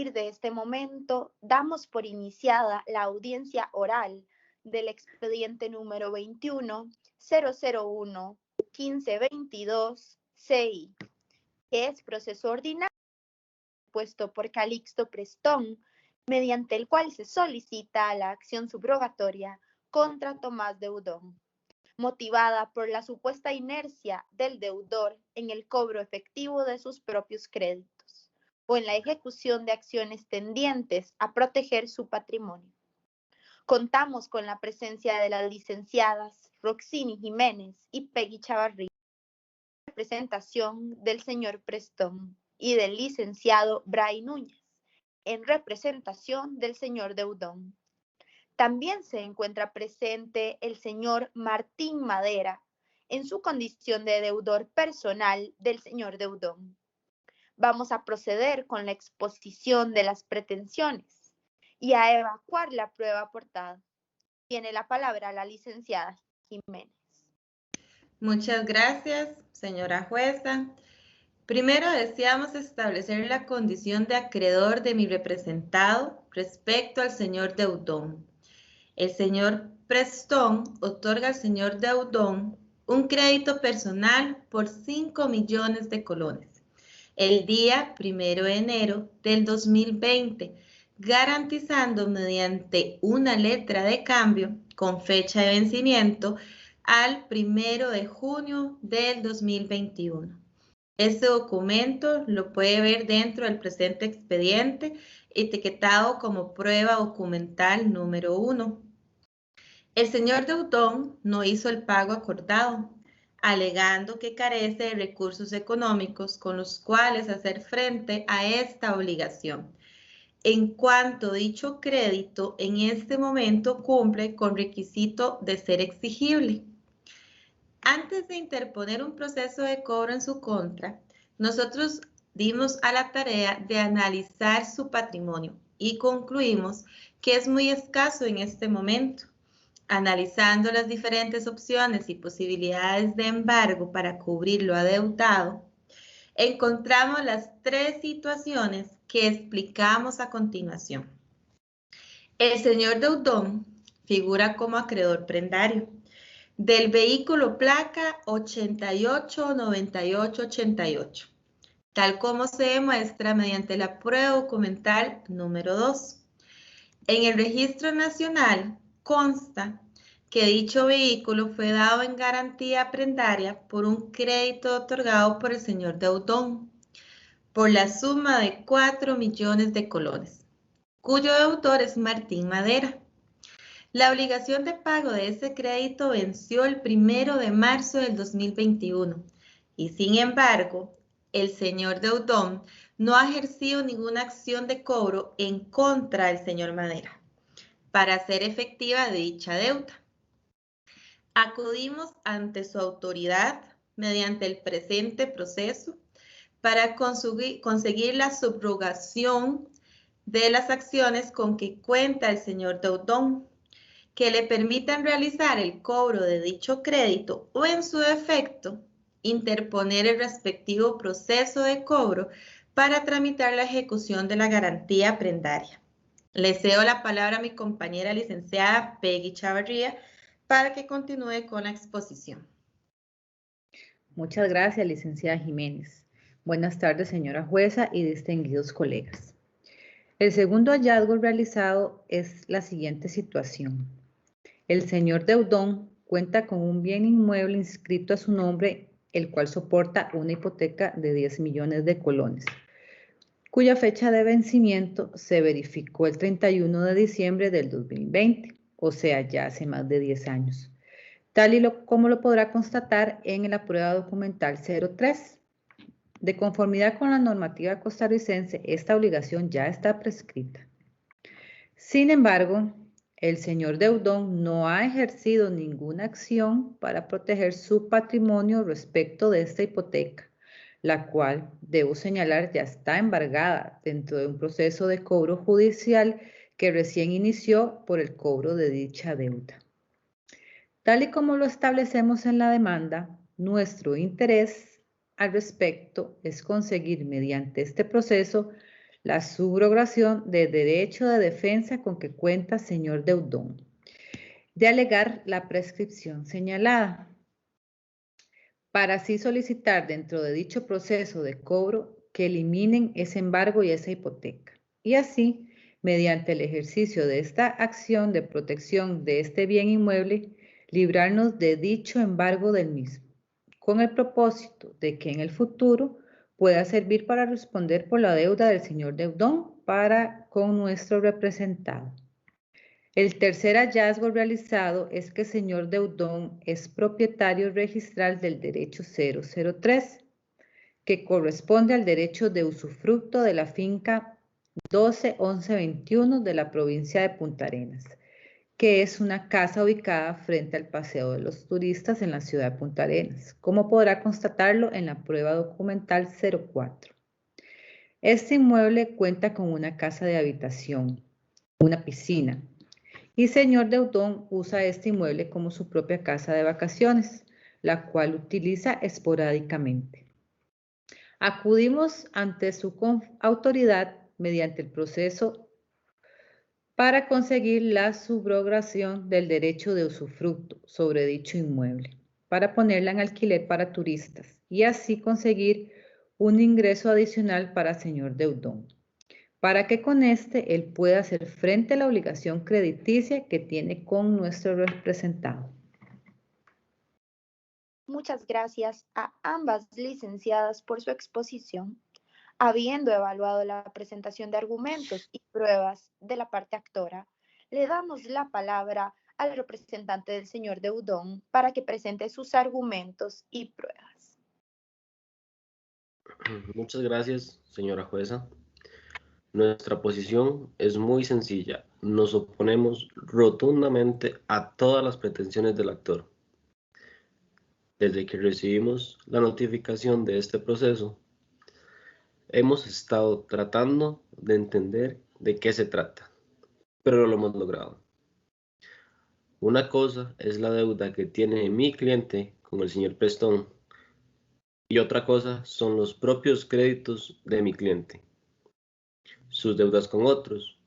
partir de este momento, damos por iniciada la audiencia oral del expediente número 21-001-1522 que es proceso ordinario puesto por Calixto Prestón, mediante el cual se solicita la acción subrogatoria contra Tomás Deudón, motivada por la supuesta inercia del deudor en el cobro efectivo de sus propios créditos o en la ejecución de acciones tendientes a proteger su patrimonio. Contamos con la presencia de las licenciadas Roxini Jiménez y Peggy Chavarría, representación del señor Prestón, y del licenciado Bray Núñez, en representación del señor Deudón. También se encuentra presente el señor Martín Madera, en su condición de deudor personal del señor Deudón. Vamos a proceder con la exposición de las pretensiones y a evacuar la prueba aportada. Tiene la palabra la licenciada Jiménez. Muchas gracias, señora jueza. Primero deseamos establecer la condición de acreedor de mi representado respecto al señor Deudón. El señor Prestón otorga al señor Deudón un crédito personal por 5 millones de colones el día 1 de enero del 2020, garantizando mediante una letra de cambio con fecha de vencimiento al 1 de junio del 2021. Este documento lo puede ver dentro del presente expediente, etiquetado como prueba documental número 1. El señor Deudón no hizo el pago acordado, alegando que carece de recursos económicos con los cuales hacer frente a esta obligación, en cuanto dicho crédito en este momento cumple con requisito de ser exigible. Antes de interponer un proceso de cobro en su contra, nosotros dimos a la tarea de analizar su patrimonio y concluimos que es muy escaso en este momento. Analizando las diferentes opciones y posibilidades de embargo para cubrir lo adeudado, encontramos las 3 situaciones que explicamos a continuación. El señor Deudón figura como acreedor prendario del vehículo placa 889888, tal como se demuestra mediante la prueba documental número 2. En el Registro Nacional consta que dicho vehículo fue dado en garantía prendaria por un crédito otorgado por el señor Deudón por la suma de 4 millones de colones, cuyo deudor es Martín Madera. La obligación de pago de ese crédito venció el 1 de marzo del 2021 y, sin embargo, el señor Deudón no ha ejercido ninguna acción de cobro en contra del señor Madera para hacer efectiva dicha deuda. Acudimos ante su autoridad mediante el presente proceso para conseguir la subrogación de las acciones con que cuenta el señor Deudón, que le permitan realizar el cobro de dicho crédito o, en su defecto, interponer el respectivo proceso de cobro para tramitar la ejecución de la garantía prendaria. Le cedo la palabra a mi compañera licenciada Peggy Chavarría para que continúe con la exposición. Muchas gracias, licenciada Jiménez. Buenas tardes, señora jueza y distinguidos colegas. El segundo hallazgo realizado es la siguiente situación. El señor Deudón cuenta con un bien inmueble inscrito a su nombre, el cual soporta una hipoteca de 10 millones de colones, cuya fecha de vencimiento se verificó el 31 de diciembre del 2020, o sea, ya hace más de 10 años, tal y como lo podrá constatar en la prueba documental 03. De conformidad con la normativa costarricense, esta obligación ya está prescrita. Sin embargo, el señor Deudón no ha ejercido ninguna acción para proteger su patrimonio respecto de esta hipoteca, la cual, debo señalar, ya está embargada dentro de un proceso de cobro judicial que recién inició por el cobro de dicha deuda. Tal y como lo establecemos en la demanda, nuestro interés al respecto es conseguir mediante este proceso la subrogación de derecho de defensa con que cuenta señor deudón, de alegar la prescripción señalada, para así solicitar dentro de dicho proceso de cobro que eliminen ese embargo y esa hipoteca, y así, mediante el ejercicio de esta acción de protección de este bien inmueble, librarnos de dicho embargo del mismo, con el propósito de que en el futuro pueda servir para responder por la deuda del señor deudón para con nuestro representado. El tercer hallazgo realizado es que el señor deudón es propietario registral del derecho 003, que corresponde al derecho de usufructo de la finca 121121 de la provincia de Punta Arenas, que es una casa ubicada frente al Paseo de los Turistas en la ciudad de Punta Arenas, como podrá constatarlo en la prueba documental 04. Este inmueble cuenta con una casa de habitación, una piscina, y señor deudón usa este inmueble como su propia casa de vacaciones, la cual utiliza esporádicamente. Acudimos ante su autoridad mediante el proceso para conseguir la subrogación del derecho de usufructo sobre dicho inmueble, para ponerla en alquiler para turistas y así conseguir un ingreso adicional para señor deudón, para que con este él pueda hacer frente a la obligación crediticia que tiene con nuestro representado. Muchas gracias a ambas licenciadas por su exposición. Habiendo evaluado la presentación de argumentos y pruebas de la parte actora, le damos la palabra al representante del señor deudón para que presente sus argumentos y pruebas. Muchas gracias, señora jueza. Nuestra posición es muy sencilla. Nos oponemos rotundamente a todas las pretensiones del actor. Desde que recibimos la notificación de este proceso, hemos estado tratando de entender de qué se trata, pero no lo hemos logrado. Una cosa es la deuda que tiene mi cliente con el señor Prestón y otra cosa son los propios créditos de mi cliente, sus deudas con otros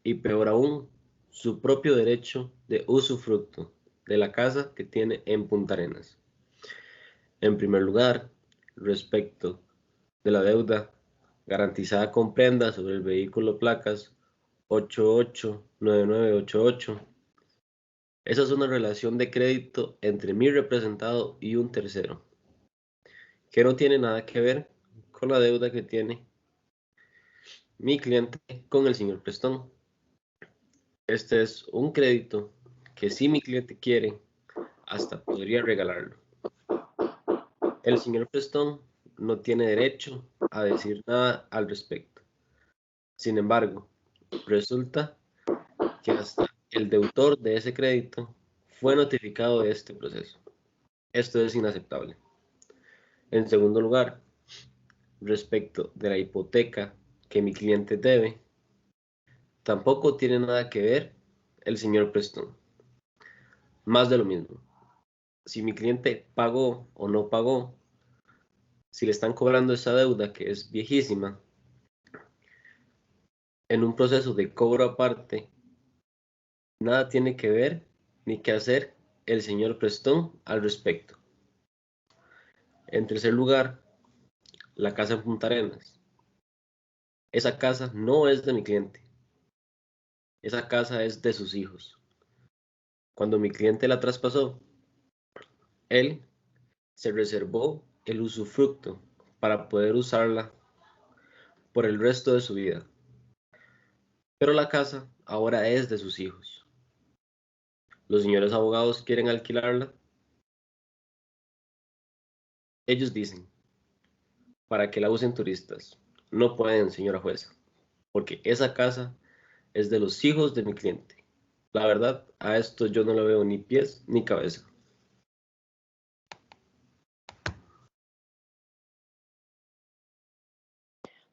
y peor aún, su propio derecho de usufructo de la casa que tiene en Punta Arenas. En primer lugar, respecto de la deuda garantizada con prenda sobre el vehículo placas 889988. Esa es una relación de crédito entre mi representado y un tercero, que no tiene nada que ver con la deuda que tiene mi cliente con el señor Prestón. Este es un crédito que si mi cliente quiere, hasta podría regalarlo. El señor Prestón no tiene derecho a decir nada al respecto. Sin embargo, resulta que hasta el deudor de ese crédito fue notificado de este proceso. Esto es inaceptable. En segundo lugar, respecto de la hipoteca que mi cliente debe, tampoco tiene nada que ver el señor Prestón. Más de lo mismo. Si mi cliente pagó o no pagó, si le están cobrando esa deuda que es viejísima, en un proceso de cobro aparte, nada tiene que ver ni que hacer el señor Prestón al respecto. En tercer lugar, la casa en Punta Arenas. Esa casa no es de mi cliente. Esa casa es de sus hijos. Cuando mi cliente la traspasó, él se reservó el usufructo para poder usarla por el resto de su vida. Pero la casa ahora es de sus hijos. Los señores abogados quieren alquilarla. Ellos dicen, para que la usen turistas. No pueden, señora jueza, porque esa casa es de los hijos de mi cliente. La verdad, a esto yo no le veo ni pies ni cabeza.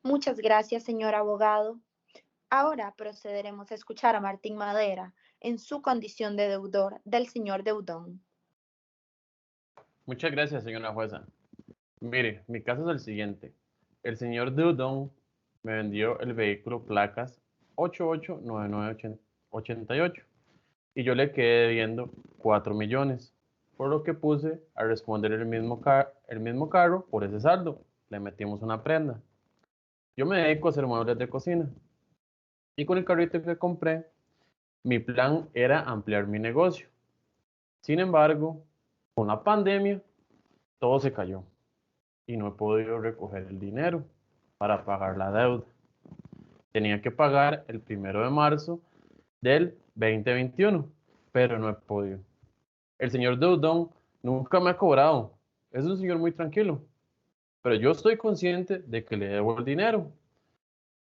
Muchas gracias, señor abogado. Ahora procederemos a escuchar a Martín Madera en su condición de deudor del señor deudón. Muchas gracias, señora jueza. Mire, mi caso es el siguiente. El señor deudón me vendió el vehículo placas 889988 y yo le quedé debiendo 4 millones, por lo que puse a responder el mismo carro por ese saldo. Le metimos una prenda. Yo me dedico a hacer muebles de cocina y con el carrito que compré, mi plan era ampliar mi negocio. Sin embargo, con la pandemia, todo se cayó y no he podido recoger el dinero para pagar la deuda. Tenía que pagar el 1 de marzo del 2021, pero no he podido. El señor Deudón nunca me ha cobrado. Es un señor muy tranquilo, pero yo estoy consciente de que le debo el dinero.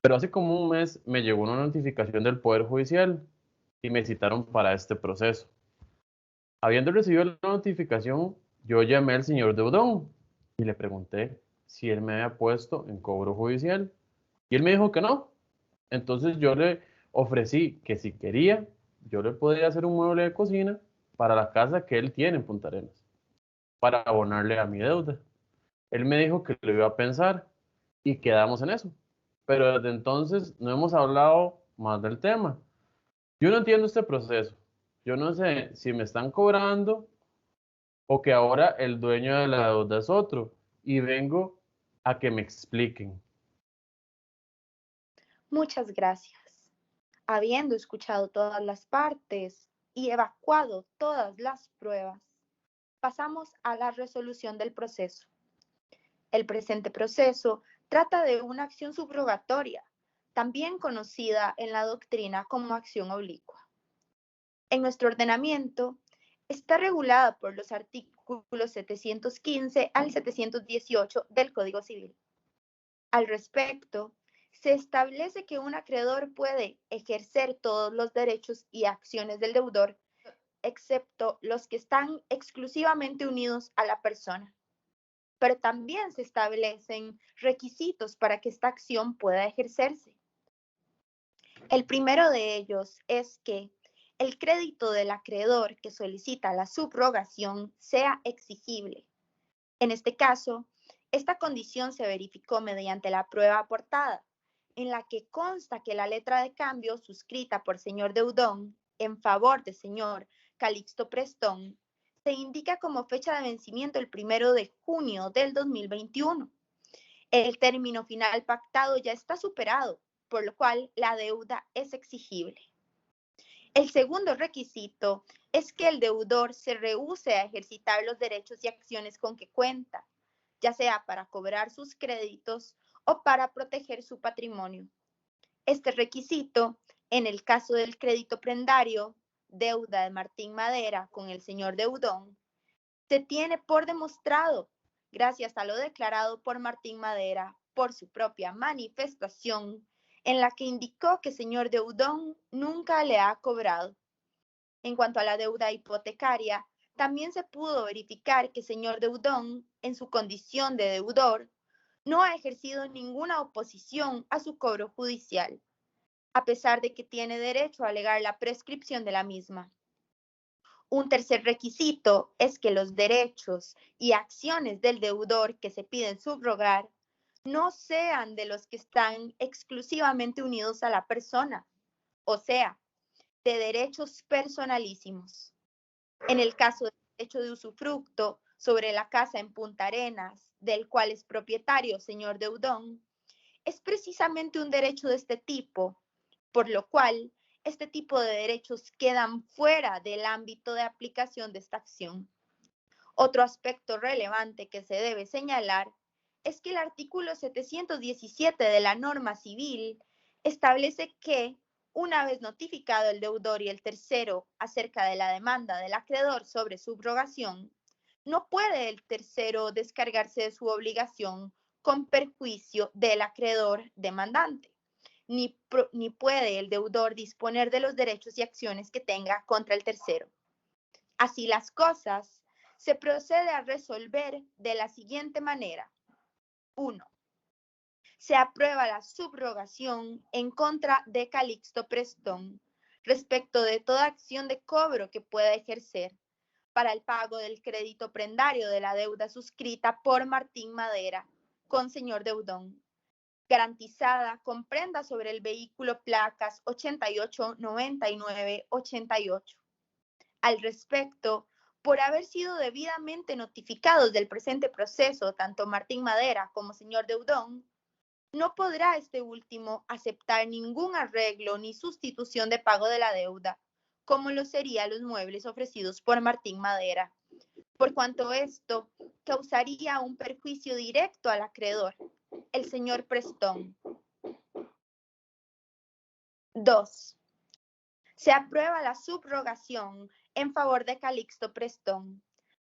Pero hace como un mes me llegó una notificación del Poder Judicial y me citaron para este proceso. Habiendo recibido la notificación, yo llamé al señor Deudón y le pregunté si él me había puesto en cobro judicial. Y él me dijo que no. Entonces yo le ofrecí que si quería, yo le podía hacer un mueble de cocina para la casa que él tiene en Punta Arenas, para abonarle a mi deuda. Él me dijo que lo iba a pensar y quedamos en eso. Pero desde entonces no hemos hablado más del tema. Yo no entiendo este proceso. Yo no sé si me están cobrando o que ahora el dueño de la deuda es otro. Y vengo a que me expliquen. Muchas gracias. Habiendo escuchado todas las partes y evacuado todas las pruebas, pasamos a la resolución del proceso. El presente proceso trata de una acción subrogatoria, también conocida en la doctrina como acción oblicua. En nuestro ordenamiento está regulada por los artículos 715 al 718 del Código Civil. Al respecto, se establece que un acreedor puede ejercer todos los derechos y acciones del deudor, excepto los que están exclusivamente unidos a la persona. Pero también se establecen requisitos para que esta acción pueda ejercerse. El primero de ellos es que el crédito del acreedor que solicita la subrogación sea exigible. En este caso, esta condición se verificó mediante la prueba aportada, en la que consta que la letra de cambio suscrita por señor Deudón en favor de señor Calixto Prestón se indica como fecha de vencimiento el 1 de junio del 2021. El término final pactado ya está superado, por lo cual la deuda es exigible. El segundo requisito es que el deudor se rehúse a ejercitar los derechos y acciones con que cuenta, ya sea para cobrar sus créditos o para proteger su patrimonio. Este requisito, en el caso del crédito prendario, deuda de Martín Madera con el señor Deudón, se tiene por demostrado gracias a lo declarado por Martín Madera por su propia manifestación, en la que indicó que señor Deudón nunca le ha cobrado. En cuanto a la deuda hipotecaria, también se pudo verificar que señor Deudón, en su condición de deudor, no ha ejercido ninguna oposición a su cobro judicial, a pesar de que tiene derecho a alegar la prescripción de la misma. Un tercer requisito es que los derechos y acciones del deudor que se piden subrogar no sean de los que están exclusivamente unidos a la persona, o sea, de derechos personalísimos. En el caso del derecho de usufructo sobre la casa en Punta Arenas, del cual es propietario señor Deudón, es precisamente un derecho de este tipo, por lo cual este tipo de derechos quedan fuera del ámbito de aplicación de esta acción. Otro aspecto relevante que se debe señalar es que el artículo 717 de la norma civil establece que, una vez notificado el deudor y el tercero acerca de la demanda del acreedor sobre subrogación, no puede el tercero descargarse de su obligación con perjuicio del acreedor demandante, ni puede el deudor disponer de los derechos y acciones que tenga contra el tercero. Así las cosas, se procede a resolver de la siguiente manera. 1. Se aprueba la subrogación en contra de Calixto Prestón respecto de toda acción de cobro que pueda ejercer para el pago del crédito prendario de la deuda suscrita por Martín Madera con señor Deudón, garantizada con prenda sobre el vehículo placas 88, 99, 88. Al respecto, por haber sido debidamente notificados del presente proceso, tanto Martín Madera como señor Deudón, no podrá este último aceptar ningún arreglo ni sustitución de pago de la deuda, como lo serían los muebles ofrecidos por Martín Madera, por cuanto esto causaría un perjuicio directo al acreedor, el señor Prestón. 2. Se aprueba la subrogación en favor de Calixto Prestón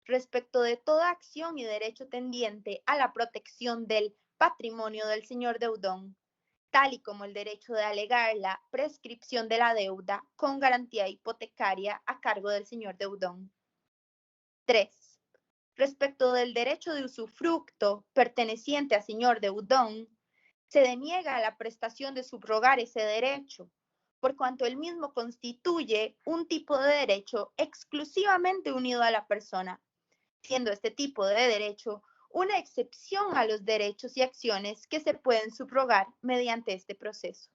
respecto de toda acción y derecho tendiente a la protección del patrimonio del señor Deudón, tal y como el derecho de alegar la prescripción de la deuda con garantía hipotecaria a cargo del señor Deudón. 3. Respecto del derecho de usufructo perteneciente al señor Deudón, se deniega la prestación de subrogar ese derecho, por cuanto el mismo constituye un tipo de derecho exclusivamente unido a la persona, siendo este tipo de derecho una excepción a los derechos y acciones que se pueden subrogar mediante este proceso.